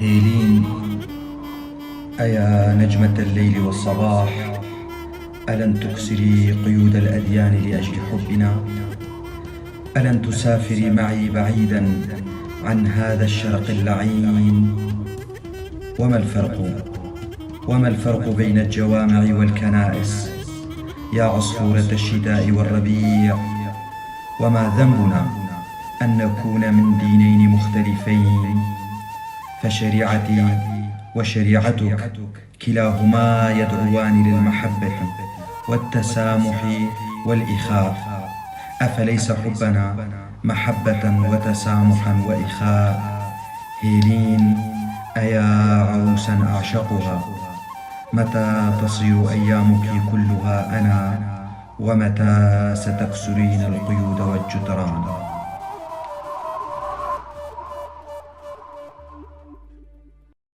هيلين، أيا نجمة الليل والصباح، ألن تكسري قيود الأديان لأجل حبنا؟ ألن تسافري معي بعيدا عن هذا الشرق اللعين؟ وما الفرق بين الجوامع والكنائس يا عصفورة الشتاء والربيع؟ وما ذنبنا أن نكون من دينين مختلفين؟ فشريعتي وشريعتك كلاهما يدعوان للمحبة والتسامح والإخاء. أفليس حبنا محبة وتسامحا وإخاء؟ هيلين، أيا عروسا أعشقها، متى تصير أيامك كلها أنا؟ ومتى ستكسرين القيود والجدران؟